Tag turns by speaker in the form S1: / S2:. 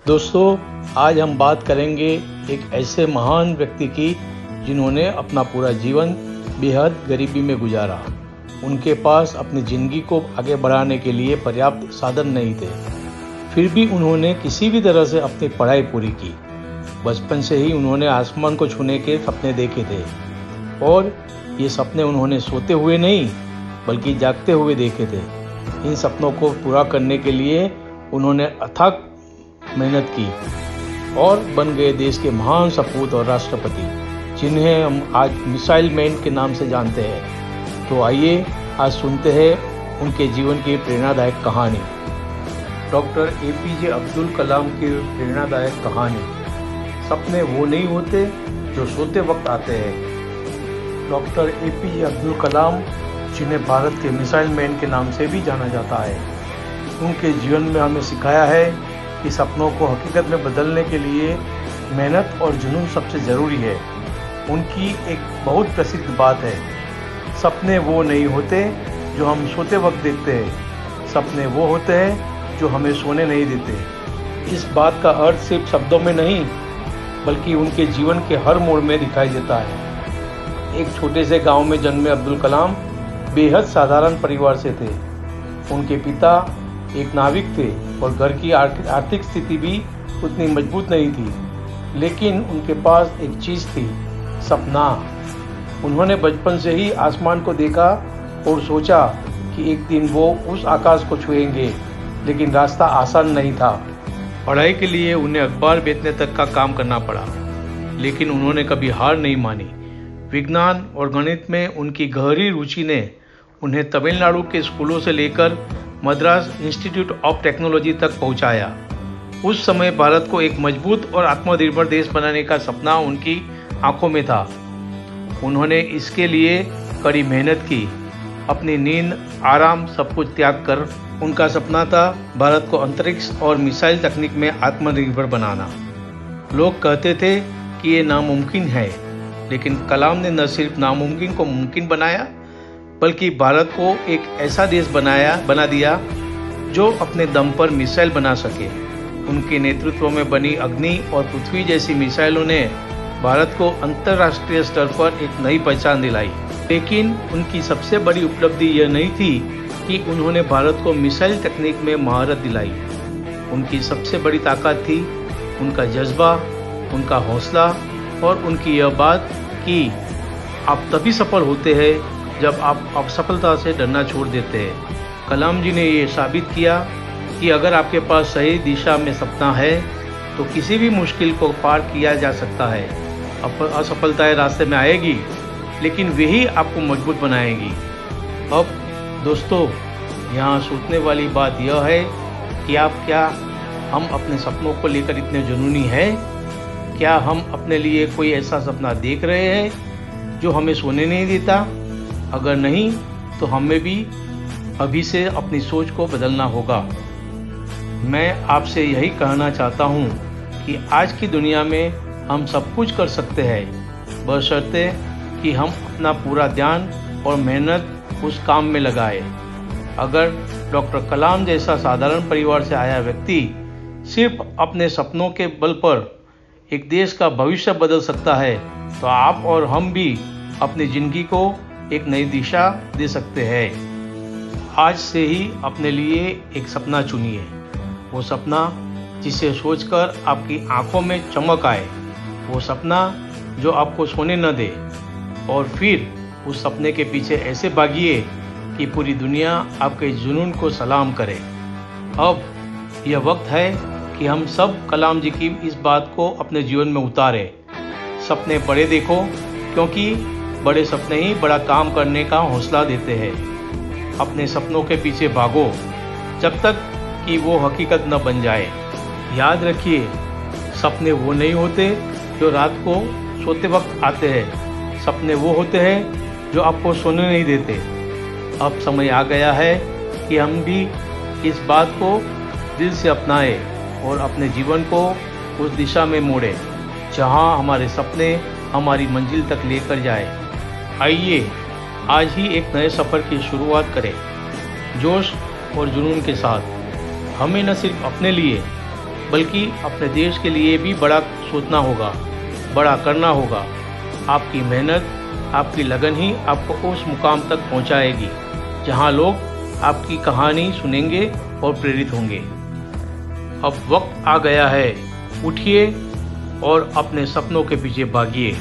S1: दोस्तों, आज हम बात करेंगे एक ऐसे महान व्यक्ति की जिन्होंने अपना पूरा जीवन बेहद गरीबी में गुजारा। उनके पास अपनी ज़िंदगी को आगे बढ़ाने के लिए पर्याप्त साधन नहीं थे, फिर भी उन्होंने किसी भी तरह से अपनी पढ़ाई पूरी की। बचपन से ही उन्होंने आसमान को छूने के सपने देखे थे और ये सपने उन्होंने सोते हुए नहीं बल्कि जागते हुए देखे थे। इन सपनों को पूरा करने के लिए उन्होंने अथक मेहनत की और बन गए देश के महान सपूत और राष्ट्रपति, जिन्हें हम आज मिसाइल मैन के नाम से जानते हैं। तो आइए आज सुनते हैं उनके जीवन की प्रेरणादायक कहानी। डॉक्टर APJ अब्दुल कलाम की प्रेरणादायक कहानी। सपने वो नहीं होते जो सोते वक्त आते हैं। डॉक्टर APJ अब्दुल कलाम, जिन्हें भारत के मिसाइल मैन के नाम से भी जाना जाता है, उनके जीवन में हमें सिखाया है कि सपनों को हकीकत में बदलने के लिए मेहनत और जुनून सबसे ज़रूरी है। उनकी एक बहुत प्रसिद्ध बात है, सपने वो नहीं होते जो हम सोते वक्त देखते हैं, सपने वो होते हैं जो हमें सोने नहीं देते। इस बात का अर्थ सिर्फ शब्दों में नहीं बल्कि उनके जीवन के हर मोड़ में दिखाई देता है। एक छोटे से गांव में जन्मे अब्दुल कलाम बेहद साधारण परिवार से थे। उनके पिता एक नाविक थे और घर की आर्थिक स्थिति भी उतनी मजबूत नहीं थी, लेकिन उनके पास एक चीज़ थी, सपना। उन्होंने बचपन से ही आसमान को देखा और सोचा कि एक दिन वो उस आकाश को छुएंगे, लेकिन रास्ता आसान नहीं था। पढ़ाई के लिए उन्हें अखबार बेचने तक का काम करना पड़ा, लेकिन उन्होंने कभी हार नहीं मानी। विज्ञान और गणित में उनकी गहरी रुचि ने उन्हें तमिलनाडु के स्कूलों से लेकर मद्रास इंस्टीट्यूट ऑफ टेक्नोलॉजी तक पहुंचाया। उस समय भारत को एक मजबूत और आत्मनिर्भर देश बनाने का सपना उनकी आंखों में था। उन्होंने इसके लिए कड़ी मेहनत की, अपनी नींद, आराम सब कुछ त्याग कर। उनका सपना था भारत को अंतरिक्ष और मिसाइल तकनीक में आत्मनिर्भर बनाना। लोग कहते थे कि ये नामुमकिन है, लेकिन कलाम ने न सिर्फ नामुमकिन को मुमकिन बनाया बल्कि भारत को एक ऐसा देश बना दिया जो अपने दम पर मिसाइल बना सके। उनके नेतृत्व में बनी अग्नि और पृथ्वी जैसी मिसाइलों ने भारत को अंतर्राष्ट्रीय स्तर पर एक नई पहचान दिलाई। लेकिन उनकी सबसे बड़ी उपलब्धि यह नहीं थी कि उन्होंने भारत को मिसाइल तकनीक में महारत दिलाई। उनकी सबसे बड़ी ताकत थी उनका जज्बा, उनका हौसला और उनकी यह बात कि आप तभी सफल होते हैं जब आप असफलता से डरना छोड़ देते हैं। कलाम जी ने ये साबित किया कि अगर आपके पास सही दिशा में सपना है तो किसी भी मुश्किल को पार किया जा सकता है। असफलताएं रास्ते में आएगी, लेकिन वही आपको मजबूत बनाएगी। अब दोस्तों, यहाँ सोचने वाली बात यह है कि क्या हम अपने सपनों को लेकर इतने जुनूनी हैं? क्या हम अपने लिए कोई ऐसा सपना देख रहे हैं जो हमें सोने नहीं देता? अगर नहीं तो हमें भी अभी से अपनी सोच को बदलना होगा। मैं आपसे यही कहना चाहता हूँ कि आज की दुनिया में हम सब कुछ कर सकते हैं, बशर्ते कि हम अपना पूरा ध्यान और मेहनत उस काम में लगाएं। अगर डॉक्टर कलाम जैसा साधारण परिवार से आया व्यक्ति सिर्फ अपने सपनों के बल पर एक देश का भविष्य बदल सकता है, तो आप और हम भी अपनी ज़िंदगी को एक नई दिशा दे सकते हैं। आज से ही अपने लिए एक सपना चुनिए, वो सपना जिसे सोचकर आपकी आंखों में चमक आए, वो सपना जो आपको सोने न दे, और फिर उस सपने के पीछे ऐसे भागिए कि पूरी दुनिया आपके जुनून को सलाम करे। अब यह वक्त है कि हम सब कलाम जी की इस बात को अपने जीवन में उतारें। सपने बड़े देखो, क्योंकि बड़े सपने ही बड़ा काम करने का हौसला देते हैं। अपने सपनों के पीछे भागो जब तक कि वो हकीकत न बन जाए। याद रखिए, सपने वो नहीं होते जो रात को सोते वक्त आते हैं, सपने वो होते हैं जो आपको सोने नहीं देते। अब समय आ गया है कि हम भी इस बात को दिल से अपनाएं और अपने जीवन को उस दिशा में मोड़ें जहां हमारे सपने हमारी मंजिल तक लेकर जाए। आइए आज ही एक नए सफ़र की शुरुआत करें, जोश और जुनून के साथ। हमें न सिर्फ अपने लिए बल्कि अपने देश के लिए भी बड़ा सोचना होगा, बड़ा करना होगा। आपकी मेहनत, आपकी लगन ही आपको उस मुकाम तक पहुंचाएगी जहां लोग आपकी कहानी सुनेंगे और प्रेरित होंगे। अब वक्त आ गया है, उठिए और अपने सपनों के पीछे भागिए।